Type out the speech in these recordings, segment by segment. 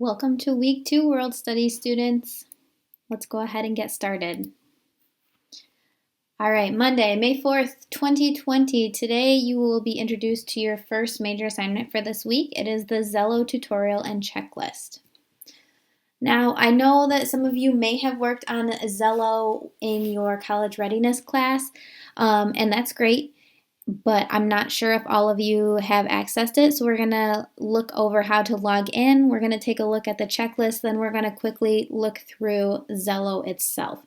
Welcome to week 2 World Studies, students. Let's go ahead and get started. All right, Monday, May 4th, 2020. Today you will be introduced to your first major assignment for this week. It is the Xello tutorial and checklist. Now, I know that some of you may have worked on Xello in your college readiness class, and that's great. But I'm not sure if all of you have accessed it, so we're going to look over how to log in. We're going to take a look at the checklist, then we're going to quickly look through Xello itself.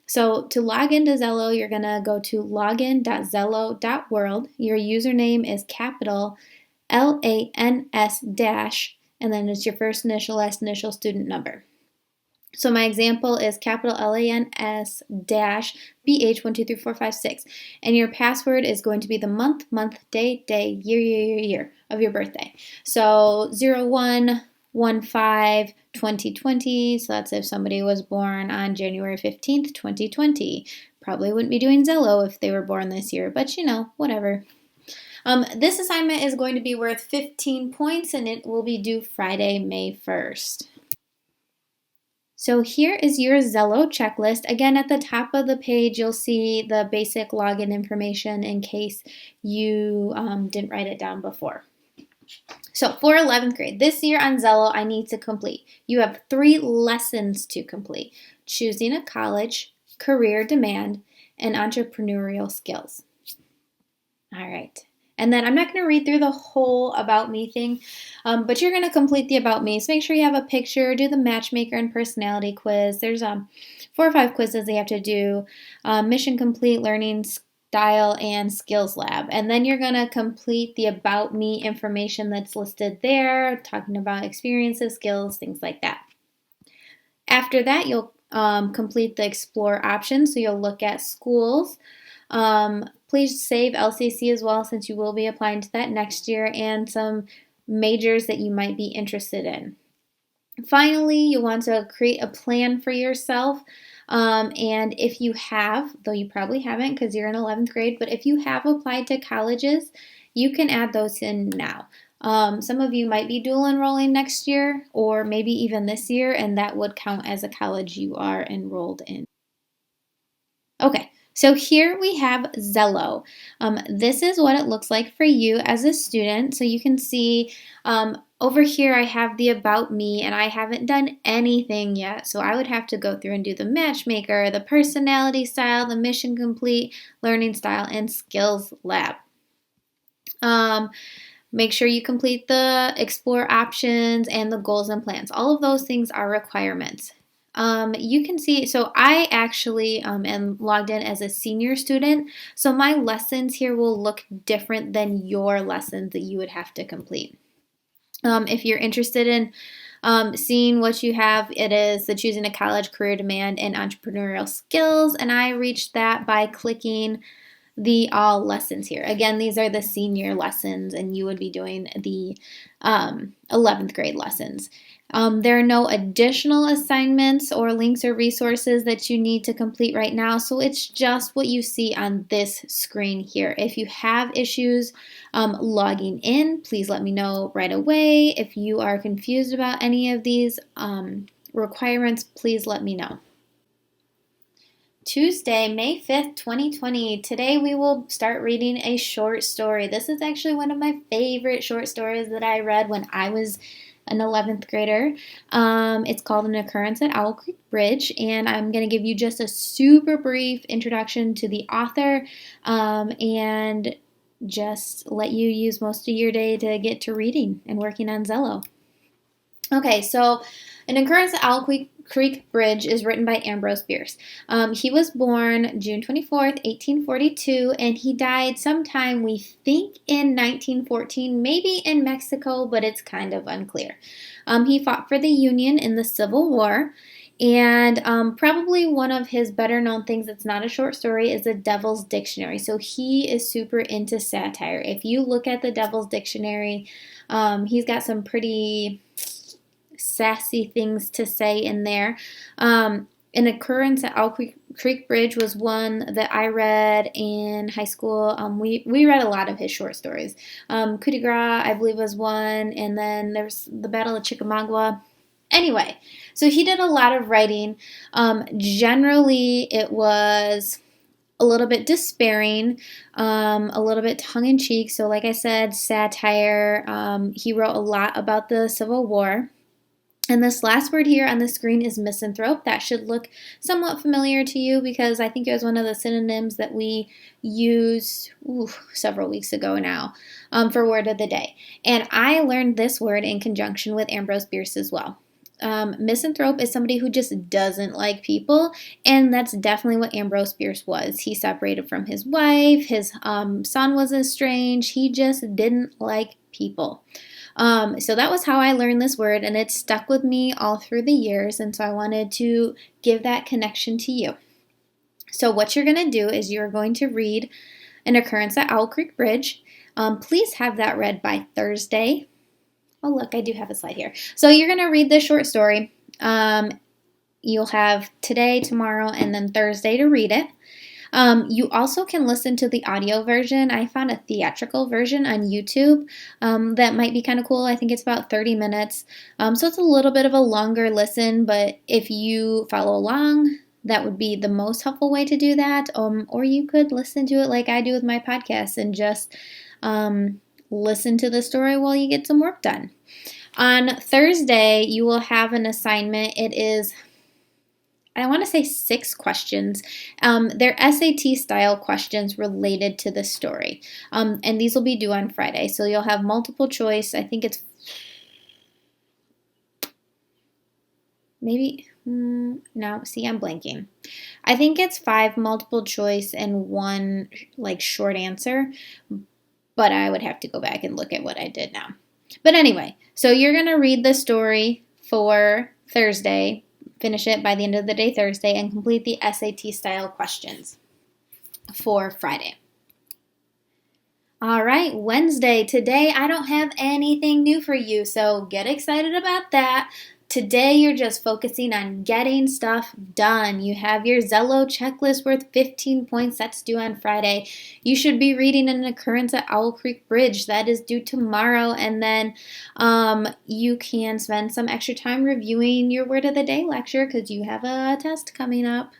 So to log into Xello, you're going to go to login.xello.world. Your username is capital LANS dash, and then it's your first initial, last initial, student number. So my example is capital LANS dash BH123456, and your password is going to be the month, day, year of your birthday. So 01/15/2020. So that's if somebody was born on January 15th, 2020. Probably wouldn't be doing Xello if they were born this year, but whatever. This assignment is going to be worth 15 points, and it will be due Friday, May 1st. So here is your Xello checklist. Again, at the top of the page, you'll see the basic login information in case you didn't write it down before. So for 11th grade, this year on Xello, I need to complete. You have 3 lessons to complete: choosing a college, career demand, and entrepreneurial skills. All right. And then I'm not going to read through the whole About Me thing, but you're going to complete the About Me. So make sure you have a picture, do the matchmaker and personality quiz. There's 4 or 5 quizzes they have to do, mission complete, learning style, and skills lab. And then you're going to complete the About Me information that's listed there, talking about experiences, skills, things like that. After that, you'll complete the Explore options. So you'll look at schools. Please save LCC as well, since you will be applying to that next year, and some majors that you might be interested in. Finally, you want to create a plan for yourself. And if you have, though you probably haven't because you're in 11th grade, but if you have applied to colleges, you can add those in now. Some of you might be dual enrolling next year or maybe even this year, and that would count as a college you are enrolled in. Okay. So here we have Xello. This is what it looks like for you as a student. So you can see over here I have the About Me, and I haven't done anything yet. So I would have to go through and do the matchmaker, the personality style, the mission complete, learning style, and skills lab. Make sure you complete the Explore options and the goals and plans. All of those things are requirements. You can see, so I actually am logged in as a senior student, so my lessons here will look different than your lessons that you would have to complete. If you're interested in seeing what you have, it is the choosing a college, career demand, and entrepreneurial skills, and I reached that by clicking the all lessons here. Again, these are the senior lessons, and you would be doing the 11th grade lessons. There are no additional assignments or links or resources that you need to complete right now, so it's just what you see on this screen here. If you have issues logging in, please let me know right away. If you are confused about any of these requirements, please let me know. Tuesday, May 5th, 2020. Today we will start reading a short story. This is actually one of my favorite short stories that I read when I was an 11th grader. It's called An Occurrence at Owl Creek Bridge, and I'm going to give you just a super brief introduction to the author and just let you use most of your day to get to reading and working on Xello. Okay, so An Occurrence at Owl Creek Bridge is written by Ambrose Bierce. He was born June 24th, 1842, and he died sometime, we think, in 1914, maybe in Mexico, but it's kind of unclear. He fought for the Union in the Civil War, and probably one of his better known things that's not a short story is the Devil's Dictionary. So he is super into satire. If you look at the Devil's Dictionary, he's got some pretty sassy things to say in there. An Occurrence at Owl Creek Bridge was one that I read in high school. We read a lot of his short stories. Coup de Grace, I believe, was one, and then there's the Battle of Chickamauga. Anyway, so he did a lot of writing. Generally, it was a little bit despairing, a little bit tongue-in-cheek. So like I said, satire. He wrote a lot about the Civil War. And this last word here on the screen is misanthrope. That should look somewhat familiar to you because I think it was one of the synonyms that we used several weeks ago now for word of the day. And I learned this word in conjunction with Ambrose Bierce as well. Misanthrope is somebody who just doesn't like people, and that's definitely what Ambrose Bierce was. He separated from his wife, his son was estranged, he just didn't like people. So that was how I learned this word, and it stuck with me all through the years, and so I wanted to give that connection to you. So what you're going to do is you're going to read An Occurrence at Owl Creek Bridge. Please have that read by Thursday. Oh, look, I do have a slide here. So you're going to read this short story. You'll have today, tomorrow, and then Thursday to read it. You also can listen to the audio version. I found a theatrical version on YouTube that might be kind of cool. I think it's about 30 minutes. So it's a little bit of a longer listen, but if you follow along, that would be the most helpful way to do that. Or you could listen to it like I do with my podcast and just listen to the story while you get some work done. On Thursday, you will have an assignment. It is, I want to say 6 questions. They're SAT style questions related to the story. And these will be due on Friday. So you'll have multiple choice. I think it's maybe, no, see, I'm blanking. I think it's 5 multiple choice and 1 like short answer. But I would have to go back and look at what I did now. But anyway, so you're going to read the story for Thursday, finish it by the end of the day Thursday, and complete the SAT style questions for Friday. All right, Wednesday. Today I don't have anything new for you, so get excited about that. Today you're just focusing on getting stuff done. You have your Zello checklist worth 15 points. That's due on Friday. You should be reading An Occurrence at Owl Creek Bridge. That is due tomorrow. And then you can spend some extra time reviewing your Word of the Day lecture because you have a test coming up.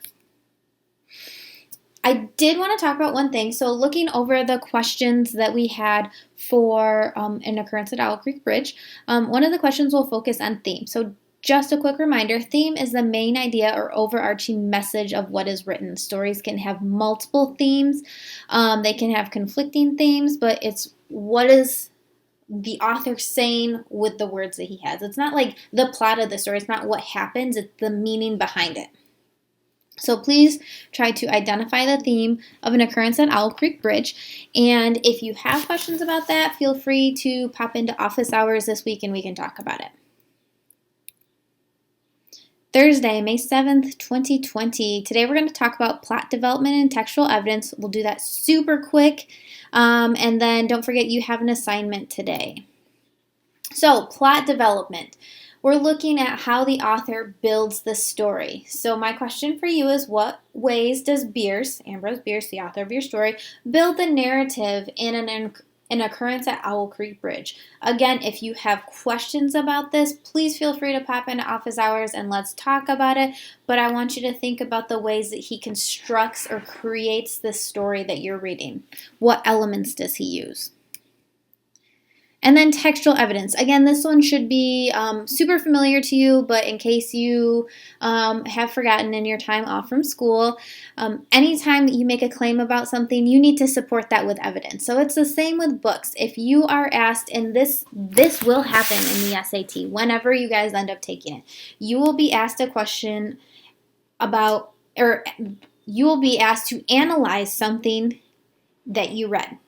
I did want to talk about one thing. So looking over the questions that we had for An Occurrence at Owl Creek Bridge, one of the questions will focus on theme. So just a quick reminder, theme is the main idea or overarching message of what is written. Stories can have multiple themes. They can have conflicting themes, but it's what is the author saying with the words that he has. It's not like the plot of the story. It's not what happens. It's the meaning behind it. So please try to identify the theme of An Occurrence at Owl Creek Bridge. And if you have questions about that, feel free to pop into office hours this week and we can talk about it. Thursday, May 7th, 2020. Today we're going to talk about plot development and textual evidence. We'll do that super quick. And then don't forget you have an assignment today. So plot development. We're looking at how the author builds the story. So my question for you is, what ways does Bierce, Ambrose Bierce, the author of your story, build the narrative in an occurrence at Owl Creek Bridge? Again, if you have questions about this, please feel free to pop into office hours and let's talk about it. But I want you to think about the ways that he constructs or creates the story that you're reading. What elements does he use? And then textual evidence. Again, this one should be super familiar to you, but in case you have forgotten in your time off from school, anytime that you make a claim about something, you need to support that with evidence. So it's the same with books. If you are asked, and this will happen in the SAT, whenever you guys end up taking it, you will be asked a question about, or you will be asked to analyze something that you read.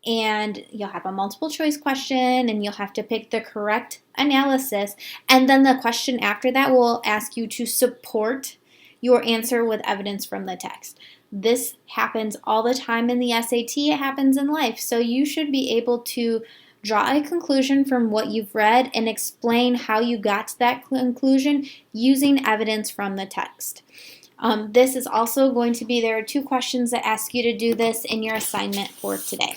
And you'll have a multiple choice question and you'll have to pick the correct analysis. And then the question after that will ask you to support your answer with evidence from the text. This happens all the time in the SAT. It happens in life. So you should be able to draw a conclusion from what you've read and explain how you got to that conclusion using evidence from the text. This is also going to be, there are 2 questions that ask you to do this in your assignment for today.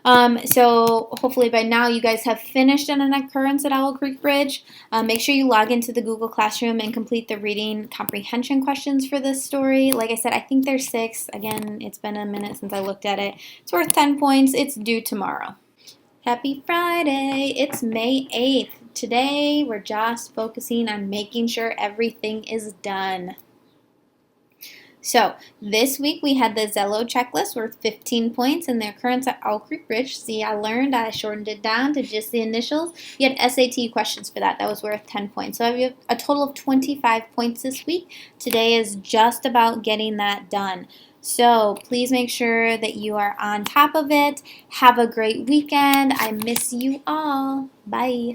So hopefully by now you guys have finished an occurrence at Owl Creek Bridge. Make sure you log into the Google Classroom and complete the reading comprehension questions for this story. Like I said, I think there's 6. Again, it's been a minute since I looked at it. It's worth 10 points. It's due tomorrow. Happy Friday! It's May 8th. Today we're just focusing on making sure everything is done. So this week we had the Zello checklist worth 15 points and the occurrence at Owl Creek Bridge. See, I learned I shortened it down to just the initials. You had SAT questions for that. That was worth 10 points. So I have a total of 25 points this week. Today is just about getting that done. So please make sure that you are on top of it. Have a great weekend. I miss you all. Bye.